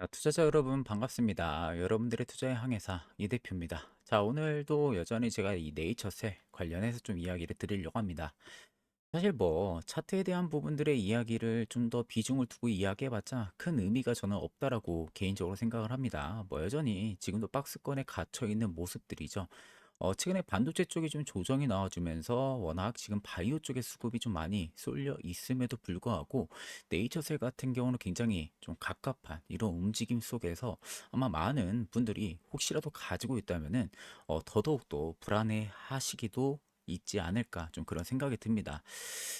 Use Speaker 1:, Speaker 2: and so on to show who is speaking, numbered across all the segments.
Speaker 1: 투자자 여러분 반갑습니다. 여러분들의 투자의 항해사 이 대표입니다. 자, 오늘도 여전히 제가 이 네이처셀 관련해서 좀 이야기를 드리려고 합니다. 사실 뭐 차트에 대한 부분들의 이야기를 좀 더 비중을 두고 이야기해봤자 큰 의미가 저는 없다라고 개인적으로 생각을 합니다. 뭐 여전히 지금도 박스권에 갇혀 있는 모습들이죠. 최근에 반도체 쪽이 좀 조정이 나와주면서 워낙 지금 바이오 쪽의 수급이 좀 많이 쏠려 있음에도 불구하고 네이처셀 같은 경우는 굉장히 좀 갑갑한 이런 움직임 속에서 아마 많은 분들이 혹시라도 가지고 있다면은 더더욱더 불안해 하시기도 있지 않을까 좀 그런 생각이 듭니다.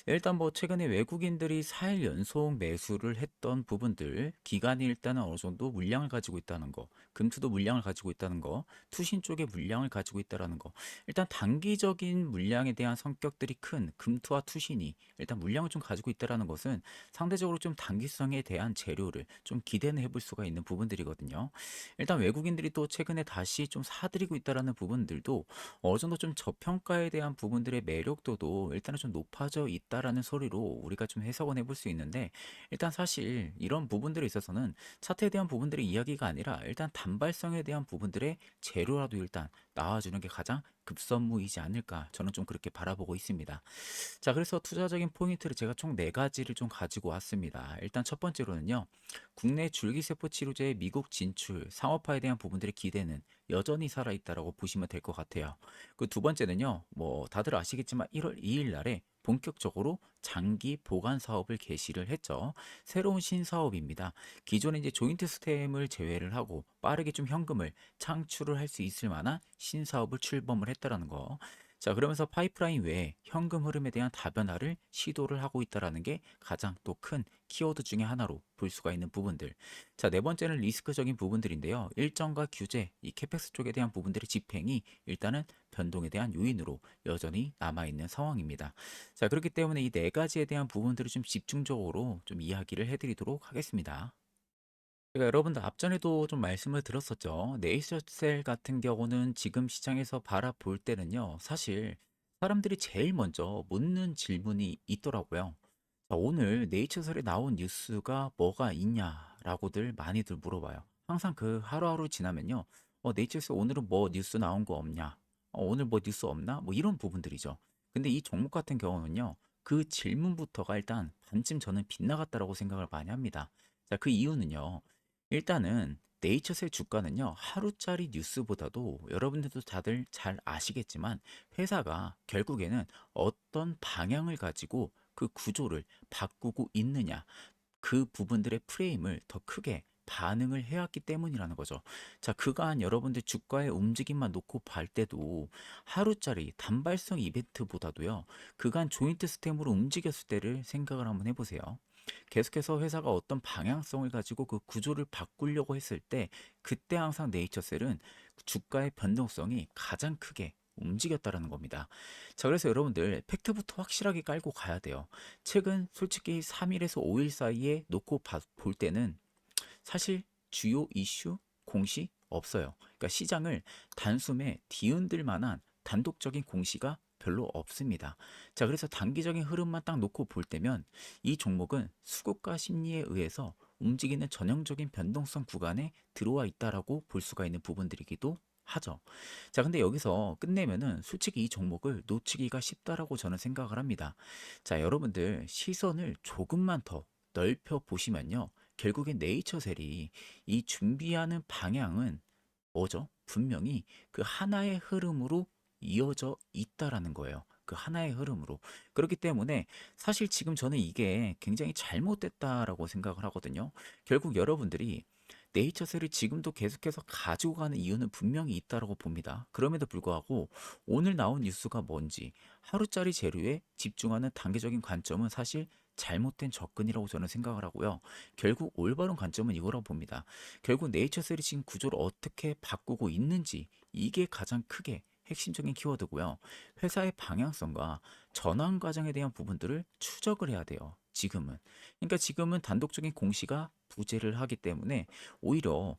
Speaker 1: 일단 뭐 최근에 외국인들이 4일 연속 매수를 했던 부분들, 기간이 일단은 어느 정도 물량을 가지고 있다는 거, 금투도 물량을 가지고 있다는 거, 투신 쪽에 물량을 가지고 있다라는 거. 일단 단기적인 물량에 대한 성격들이 큰 금투와 투신이 일단 물량을 좀 가지고 있다라는 것은 상대적으로 좀 단기성에 대한 재료를 좀 기대는 해볼 수가 있는 부분들이거든요. 일단 외국인들이 또 최근에 다시 좀 사들이고 있다라는 부분들도 어느 정도 좀 저평가에 대한 부분들의 매력도도 일단은 좀 높아져 있다라는 소리로 우리가 좀 해석은 해볼 수 있는데, 일단 사실 이런 부분들에 있어서는 차트에 대한 부분들의 이야기가 아니라 일단 단발성에 대한 부분들의 재료라도 일단 나와주는 게 가장 급선무이지 않을까, 저는 좀 그렇게 바라보고 있습니다. 자, 그래서 투자적인 포인트를 제가 총 네가지를 좀 가지고 왔습니다. 일단 첫 번째로는요, 국내 줄기세포 치료제의 미국 진출, 상업화에 대한 부분들의 기대는 여전히 살아있다라고 보시면 될 것 같아요. 그 두 번째는요, 뭐 다들 아시겠지만 1월 2일 날에 본격적으로 장기 보관 사업을 개시를 했죠. 새로운 신사업입니다. 기존에 이제 조인트 스템을 제외를 하고 빠르게 좀 현금을 창출을 할 수 있을 만한 신사업을 출범을 했다라는 거. 자, 그러면서 파이프라인 외에 현금 흐름에 대한 다변화를 시도를 하고 있다라는 게 가장 또 큰 키워드 중에 하나로 볼 수가 있는 부분들. 자, 네 번째는 리스크적인 부분들인데요. 일정과 규제, 이 캐펙스 쪽에 대한 부분들의 집행이 일단은 변동에 대한 요인으로 여전히 남아있는 상황입니다. 자, 그렇기 때문에 이 네 가지에 대한 부분들을 좀 집중적으로 좀 이야기를 해드리도록 하겠습니다. 제가 여러분들 앞전에도 좀 말씀을 드렸었죠. 네이처셀 같은 경우는 지금 시장에서 바라볼 때는요, 사실 사람들이 제일 먼저 묻는 질문이 있더라고요. 자, 오늘 네이처셀에 나온 뉴스가 뭐가 있냐라고들 많이들 물어봐요. 항상 그 하루하루 지나면요, 네이처셀 오늘은 뭐 뉴스 나온 거 없냐? 오늘 뭐 뉴스 없나? 뭐 이런 부분들이죠. 근데 이 종목 같은 경우는요, 그 질문부터가 일단 반쯤 저는 빗나갔다라고 생각을 많이 합니다. 자, 그 이유는요. 일단은 네이처셀 주가는요, 하루짜리 뉴스보다도 여러분들도 다들 잘 아시겠지만 회사가 결국에는 어떤 방향을 가지고 그 구조를 바꾸고 있느냐, 그 부분들의 프레임을 더 크게 반응을 해왔기 때문이라는 거죠. 자, 그간 여러분들 주가의 움직임만 놓고 볼 때도 하루짜리 단발성 이벤트보다도요, 그간 조인트 스템으로 움직였을 때를 생각을 한번 해보세요. 계속해서 회사가 어떤 방향성을 가지고 그 구조를 바꾸려고 했을 때, 그때 항상 네이처셀은 주가의 변동성이 가장 크게 움직였다라는 겁니다. 자, 그래서 여러분들 팩트부터 확실하게 깔고 가야 돼요. 최근 솔직히 3일에서 5일 사이에 놓고 볼 때는 사실 주요 이슈 공시 없어요. 그러니까 시장을 단숨에 뒤흔들 만한 단독적인 공시가 별로 없습니다. 자, 그래서 단기적인 흐름만 딱 놓고 볼 때면 이 종목은 수급가 심리에 의해서 움직이는 전형적인 변동성 구간에 들어와 있다라고 볼 수가 있는 부분들이기도 하죠. 자, 근데 여기서 끝내면은 솔직히 이 종목을 놓치기가 쉽다라고 저는 생각을 합니다. 자, 여러분들 시선을 조금만 더 넓혀 보시면요. 결국엔 네이처셀이 이 준비하는 방향은 뭐죠? 분명히 그 하나의 흐름으로 이어져 있다라는 거예요. 그 하나의 흐름으로. 그렇기 때문에 사실 지금 저는 이게 굉장히 잘못됐다라고 생각을 하거든요. 결국 여러분들이 네이처셀을 지금도 계속해서 가지고 가는 이유는 분명히 있다라고 봅니다. 그럼에도 불구하고 오늘 나온 뉴스가 뭔지 하루짜리 재료에 집중하는 단계적인 관점은 사실 잘못된 접근이라고 저는 생각을 하고요. 결국 올바른 관점은 이거라고 봅니다. 결국 네이처셀이 지금 구조를 어떻게 바꾸고 있는지, 이게 가장 크게 핵심적인 키워드고요. 회사의 방향성과 전환 과정에 대한 부분들을 추적을 해야 돼요. 지금은. 그러니까 지금은 단독적인 공시가 부재를 하기 때문에 오히려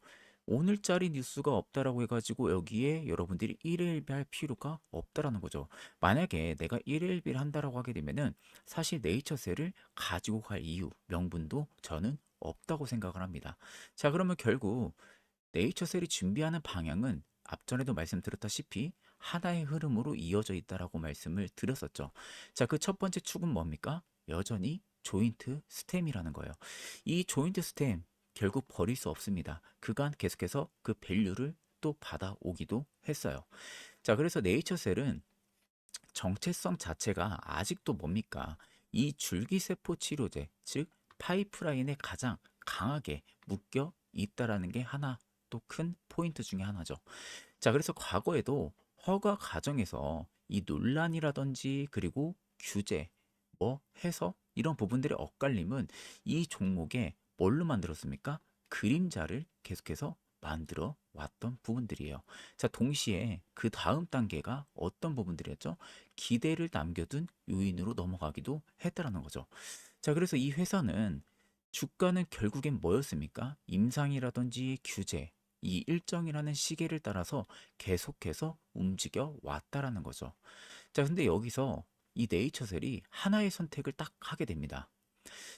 Speaker 1: 오늘짜리 뉴스가 없다라고 해가지고 여기에 여러분들이 1회1비 할 필요가 없다라는 거죠. 만약에 내가 1회1비를 한다라고 하게 되면은 사실 네이처셀을 가지고 갈 이유, 명분도 저는 없다고 생각을 합니다. 자, 그러면 결국 네이처셀이 준비하는 방향은 앞전에도 말씀드렸다시피 하나의 흐름으로 이어져 있다라고 말씀을 드렸었죠. 자, 그 첫 번째 축은 뭡니까? 여전히 조인트 스템이라는 거예요. 이 조인트 스템 결국 버릴 수 없습니다. 그간 계속해서 그 밸류를 또 받아오기도 했어요. 자, 그래서 네이처셀은 정체성 자체가 아직도 뭡니까? 이 줄기세포 치료제, 즉 파이프라인에 가장 강하게 묶여 있다라는 게 하나 또 큰 포인트 중에 하나죠. 자, 그래서 과거에도 허가 과정에서 이 논란이라든지 그리고 규제, 뭐 해서 이런 부분들의 엇갈림은 이 종목에 뭘로 만들었습니까? 그림자를 계속해서 만들어 왔던 부분들이에요. 자, 동시에 그 다음 단계가 어떤 부분들이었죠? 기대를 남겨둔 요인으로 넘어가기도 했다라는 거죠. 자, 그래서 이 회사는 주가는 결국엔 뭐였습니까? 임상이라든지 규제, 이 일정이라는 시계를 따라서 계속해서 움직여 왔다라는 거죠. 자, 근데 여기서 이 네이처셀이 하나의 선택을 딱 하게 됩니다.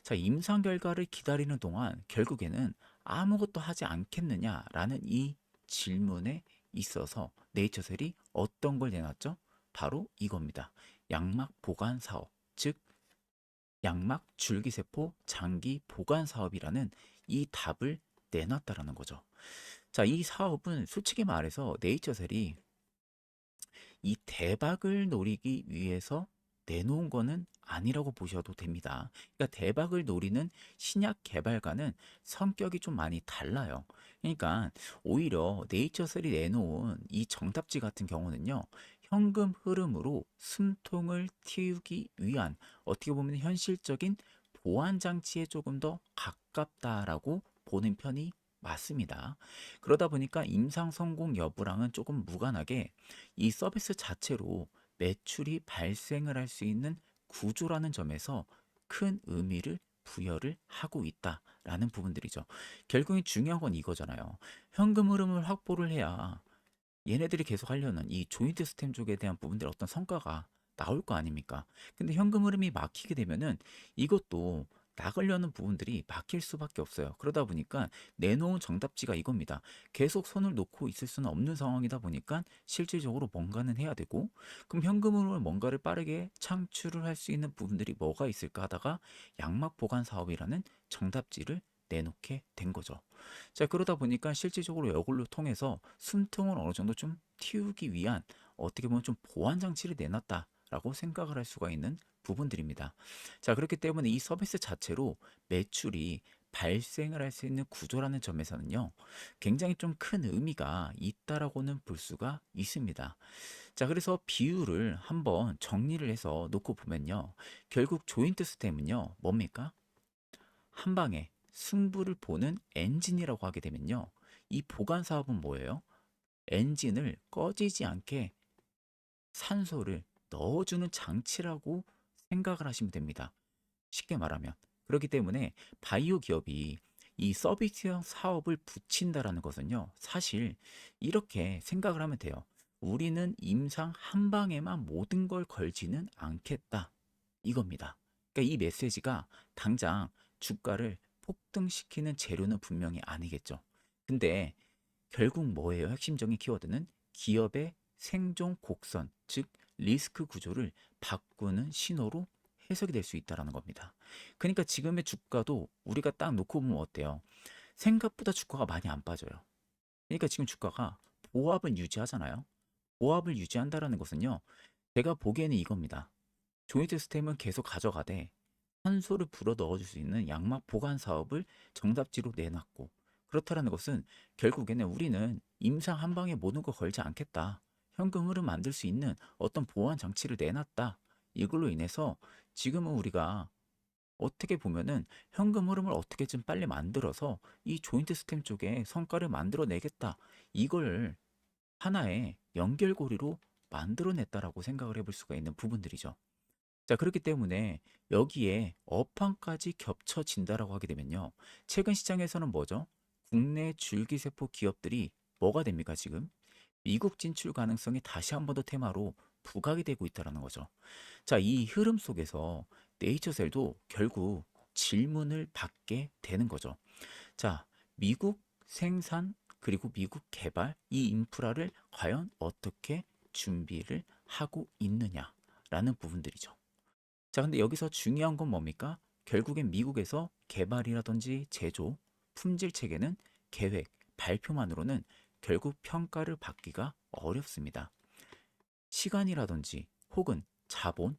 Speaker 1: 자, 임상 결과를 기다리는 동안 결국에는 아무것도 하지 않겠느냐라는 이 질문에 있어서 네이처셀이 어떤 걸 내놨죠? 바로 이겁니다. 양막 보관 사업, 즉 양막 줄기세포 장기 보관 사업이라는 이 답을 내놨다라는 거죠. 자, 이 사업은 솔직히 말해서 네이처셀이 이 대박을 노리기 위해서 내놓은 거는 아니라고 보셔도 됩니다. 그러니까 대박을 노리는 신약 개발과는 성격이 좀 많이 달라요. 그러니까 오히려 네이처셀이 내놓은 이 정답지 같은 경우는요, 현금 흐름으로 숨통을 틔우기 위한 어떻게 보면 현실적인 보안 장치에 조금 더 가깝다라고 보는 편이 맞습니다. 그러다 보니까 임상 성공 여부랑은 조금 무관하게 이 서비스 자체로 매출이 발생을 할 수 있는 구조라는 점에서 큰 의미를 부여를 하고 있다라는 부분들이죠. 결국엔 중요한 건 이거잖아요. 현금 흐름을 확보를 해야 얘네들이 계속 하려는 이 조인트 스템 쪽에 대한 부분들 어떤 성과가 나올 거 아닙니까? 근데 현금 흐름이 막히게 되면은 이것도 나가려는 부분들이 막힐 수밖에 없어요. 그러다 보니까 내놓은 정답지가 이겁니다. 계속 손을 놓고 있을 수는 없는 상황이다 보니까 실질적으로 뭔가는 해야 되고, 그럼 현금 흐름을 뭔가를 빠르게 창출을 할 수 있는 부분들이 뭐가 있을까 하다가 양막 보관 사업이라는 정답지를 내놓게 된 거죠. 자, 그러다 보니까 실질적으로 이걸로 통해서 숨통을 어느 정도 좀 틔우기 위한 어떻게 보면 좀 보완 장치를 내놨다라고 생각을 할 수가 있는 부분들입니다. 자, 그렇기 때문에 이 서비스 자체로 매출이 발생을 할 수 있는 구조라는 점에서는요, 굉장히 좀 큰 의미가 있다라고는 볼 수가 있습니다. 자, 그래서 비율을 한번 정리를 해서 놓고 보면요, 결국 조인트 스템은요, 뭡니까? 한 방에 승부를 보는 엔진이라고 하게 되면요. 이 보관 사업은 뭐예요? 엔진을 꺼지지 않게 산소를 넣어주는 장치라고 생각을 하시면 됩니다. 쉽게 말하면. 그렇기 때문에 바이오 기업이 이 서비스형 사업을 붙인다라는 것은요. 사실 이렇게 생각을 하면 돼요. 우리는 임상 한 방에만 모든 걸 걸지는 않겠다. 이겁니다. 그러니까 이 메시지가 당장 주가를 폭등시키는 재료는 분명히 아니겠죠. 근데 결국 뭐예요? 핵심적인 키워드는 기업의 생존 곡선, 즉 리스크 구조를 바꾸는 신호로 해석이 될 수 있다는 겁니다. 그러니까 지금의 주가도 우리가 딱 놓고 보면 어때요? 생각보다 주가가 많이 안 빠져요. 그러니까 지금 주가가 보합을 유지하잖아요. 보합을 유지한다라는 것은요. 제가 보기에는 이겁니다. 조인트 스템은 계속 가져가되 산소를 불어 넣어줄 수 있는 양막 보관 사업을 정답지로 내놨고, 그렇다라는 것은 결국에는 우리는 임상 한 방에 모든 걸 걸지 않겠다. 현금 흐름 만들 수 있는 어떤 보완 장치를 내놨다. 이걸로 인해서 지금은 우리가 어떻게 보면은 현금 흐름을 어떻게 좀 빨리 만들어서 이 조인트 스템 쪽에 성과를 만들어내겠다. 이걸 하나의 연결고리로 만들어냈다라고 생각을 해볼 수가 있는 부분들이죠. 자, 그렇기 때문에 여기에 업황까지 겹쳐진다라고 하게 되면요. 최근 시장에서는 뭐죠? 국내 줄기세포 기업들이 뭐가 됩니까, 지금? 미국 진출 가능성이 다시 한 번 더 테마로 부각이 되고 있다는 거죠. 자, 이 흐름 속에서 네이처셀도 결국 질문을 받게 되는 거죠. 자, 미국 생산 그리고 미국 개발 이 인프라를 과연 어떻게 준비를 하고 있느냐라는 부분들이죠. 자, 근데 여기서 중요한 건 뭡니까? 결국엔 미국에서 개발이라든지 제조, 품질 체계는 계획, 발표만으로는 결국 평가를 받기가 어렵습니다. 시간이라든지 혹은 자본,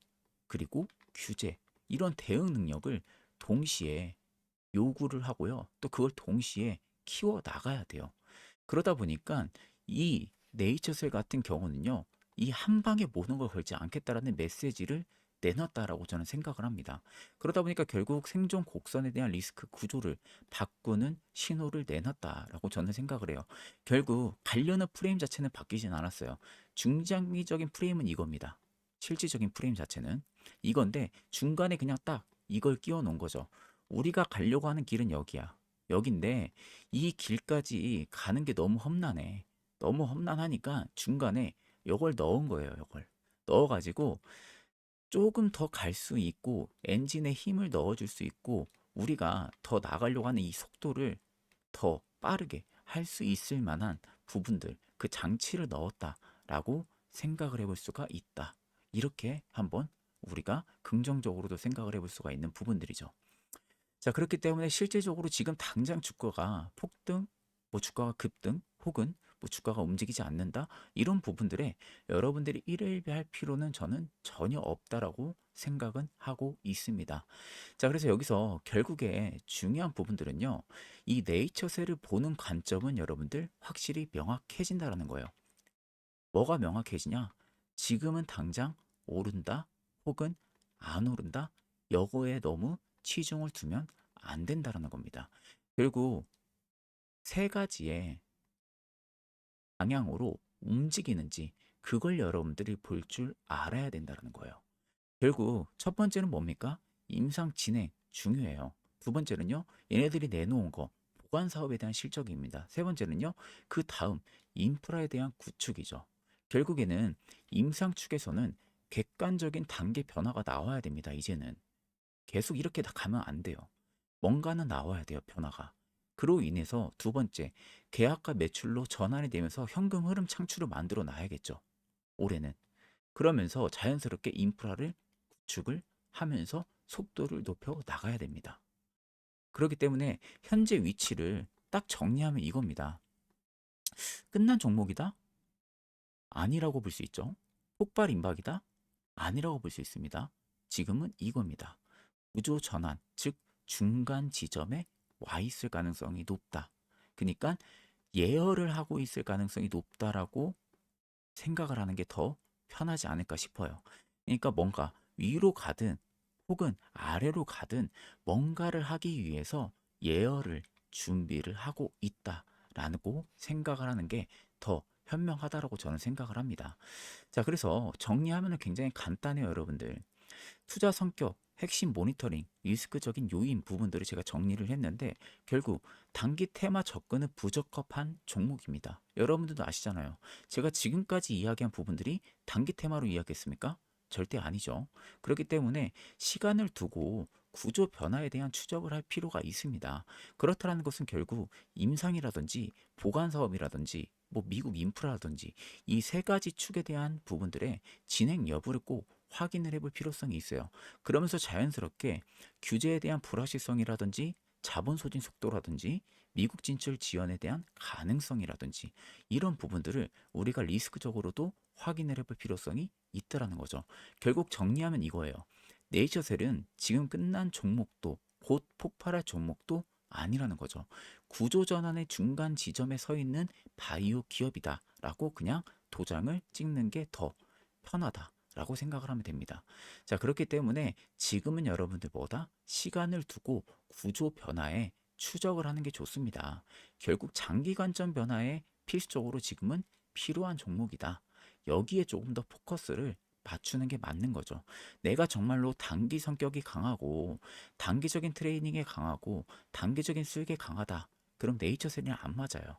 Speaker 1: 그리고 규제, 이런 대응 능력을 동시에 요구를 하고요. 또 그걸 동시에 키워 나가야 돼요. 그러다 보니까 이 네이처셀 같은 경우는요, 이 한 방에 모든 걸 걸지 않겠다라는 메시지를 내놨다라고 저는 생각을 합니다. 그러다 보니까 결국 생존 곡선에 대한 리스크 구조를 바꾸는 신호를 내놨다라고 저는 생각을 해요. 결국 가려는 프레임 자체는 바뀌진 않았어요. 중장기적인 프레임은 이겁니다. 실질적인 프레임 자체는 이건데 중간에 그냥 딱 이걸 끼워 놓은 거죠. 우리가 가려고 하는 길은 여기야. 여긴데 이 길까지 가는 게 너무 험난해. 너무 험난하니까 중간에 요걸 넣은 거예요, 요걸. 넣어가지고 조금 더 갈 수 있고 엔진에 힘을 넣어줄 수 있고 우리가 더 나가려고 하는 이 속도를 더 빠르게 할 수 있을 만한 부분들, 그 장치를 넣었다라고 생각을 해볼 수가 있다. 이렇게 한번 우리가 긍정적으로도 생각을 해볼 수가 있는 부분들이죠. 자, 그렇기 때문에 실질적으로 지금 당장 주가가 폭등, 뭐 주가가 급등, 혹은 뭐 주가가 움직이지 않는다, 이런 부분들에 여러분들이 일일비할 필요는 저는 전혀 없다라고 생각은 하고 있습니다. 자, 그래서 여기서 결국에 중요한 부분들은요, 이 네이처세를 보는 관점은 여러분들 확실히 명확해진다라는 거예요. 뭐가 명확해지냐? 지금은 당장 오른다, 혹은 안 오른다, 여거에 너무 치중을 두면 안 된다라는 겁니다. 결국 세 가지의 방향으로 움직이는지 그걸 여러분들이 볼 줄 알아야 된다는 거예요. 결국 첫 번째는 뭡니까? 임상 진행 중요해요. 두 번째는요, 얘네들이 내놓은 거 보관 사업에 대한 실적입니다. 세 번째는요, 그 다음 인프라에 대한 구축이죠. 결국에는 임상 측에서는 객관적인 단계 변화가 나와야 됩니다. 이제는 계속 이렇게 다 가면 안 돼요. 뭔가는 나와야 돼요, 변화가. 그로 인해서 두 번째, 계약과 매출로 전환이 되면서 현금 흐름 창출을 만들어 놔야겠죠. 올해는. 그러면서 자연스럽게 인프라를 구축을 하면서 속도를 높여 나가야 됩니다. 그렇기 때문에 현재 위치를 딱 정리하면 이겁니다. 끝난 종목이다? 아니라고 볼 수 있죠. 폭발 임박이다? 아니라고 볼 수 있습니다. 지금은 이겁니다. 구조 전환, 즉 중간 지점에 와 있을 가능성이 높다. 그러니까 예열을 하고 있을 가능성이 높다라고 생각을 하는 게 더 편하지 않을까 싶어요. 그러니까 뭔가 위로 가든 혹은 아래로 가든 뭔가를 하기 위해서 예열을 준비를 하고 있다라고 생각을 하는 게 더 현명하다라고 저는 생각을 합니다. 자, 그래서 정리하면 굉장히 간단해요, 여러분들. 투자 성격, 핵심 모니터링, 리스크적인 요인 부분들을 제가 정리를 했는데 결국 단기 테마 접근은 부적합한 종목입니다. 여러분들도 아시잖아요. 제가 지금까지 이야기한 부분들이 단기 테마로 이야기했습니까? 절대 아니죠. 그렇기 때문에 시간을 두고 구조 변화에 대한 추적을 할 필요가 있습니다. 그렇다는 것은 결국 임상이라든지 보관 사업이라든지 뭐 미국 인프라라든지 이 세 가지 축에 대한 부분들의 진행 여부를 꼭 확인을 해볼 필요성이 있어요. 그러면서 자연스럽게 규제에 대한 불확실성이라든지 자본 소진 속도라든지 미국 진출 지원에 대한 가능성이라든지 이런 부분들을 우리가 리스크적으로도 확인을 해볼 필요성이 있다라는 거죠. 결국 정리하면 이거예요. 네이처셀은 지금 끝난 종목도 곧 폭발할 종목도 아니라는 거죠. 구조전환의 중간 지점에 서 있는 바이오 기업이다라고 그냥 도장을 찍는 게 더 편하다라고 생각을 하면 됩니다. 자, 그렇기 때문에 지금은 여러분들 보다 시간을 두고 구조 변화에 추적을 하는 게 좋습니다. 결국 장기 관점 변화에 필수적으로 지금은 필요한 종목이다. 여기에 조금 더 포커스를 맞추는 게 맞는 거죠. 내가 정말로 단기 성격이 강하고 단기적인 트레이닝에 강하고 단기적인 수익에 강하다. 그럼 네이처셀이랑 안 맞아요.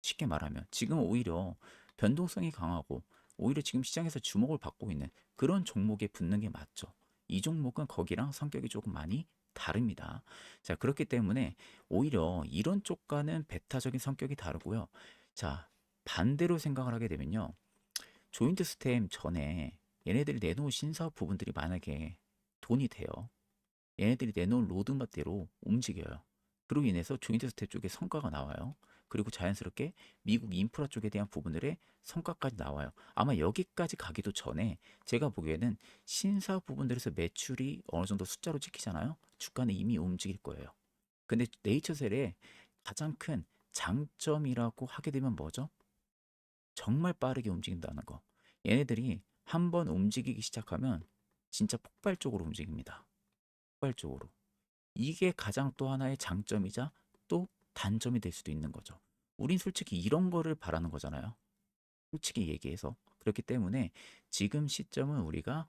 Speaker 1: 쉽게 말하면 지금 오히려 변동성이 강하고 오히려 지금 시장에서 주목을 받고 있는 그런 종목에 붙는 게 맞죠. 이 종목은 거기랑 성격이 조금 많이 다릅니다. 자, 그렇기 때문에 오히려 이런 쪽과는 배타적인 성격이 다르고요. 자, 반대로 생각을 하게 되면요. 조인트 스템 전에 얘네들이 내놓은 신사업 부분들이 만약에 돈이 돼요. 얘네들이 내놓은 로드맵대로 움직여요. 그로 인해서 조인트 스텝 쪽에 성과가 나와요. 그리고 자연스럽게 미국 인프라 쪽에 대한 부분들의 성과까지 나와요. 아마 여기까지 가기도 전에 제가 보기에는 신사업 부분들에서 매출이 어느 정도 숫자로 찍히잖아요. 주가는 이미 움직일 거예요. 근데 네이처셀의 가장 큰 장점이라고 하게 되면 뭐죠? 정말 빠르게 움직인다는 거. 얘네들이 한번 움직이기 시작하면 진짜 폭발적으로 움직입니다. 폭발적으로. 이게 가장 또 하나의 장점이자 또 단점이 될 수도 있는 거죠. 우린 솔직히 이런 거를 바라는 거잖아요. 솔직히 얘기해서. 그렇기 때문에 지금 시점은 우리가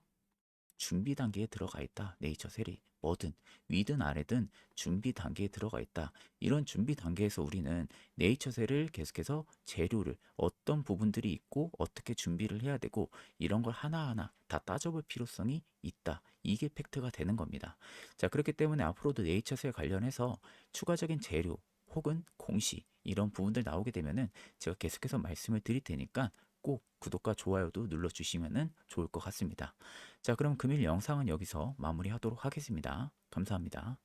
Speaker 1: 준비 단계에 들어가 있다. 네이처 셀이 뭐든 위든 아래든 준비 단계에 들어가 있다. 이런 준비 단계에서 우리는 네이처 셀을 계속해서 재료를 어떤 부분들이 있고 어떻게 준비를 해야 되고 이런 걸 하나하나 다 따져볼 필요성이 있다. 이게 팩트가 되는 겁니다. 자, 그렇기 때문에 앞으로도 네이처 셀 관련해서 추가적인 재료 혹은 공시 이런 부분들 나오게 되면은 제가 계속해서 말씀을 드릴 테니까 꼭 구독과 좋아요도 눌러주시면 좋을 것 같습니다. 자, 그럼 금일 영상은 여기서 마무리하도록 하겠습니다. 감사합니다.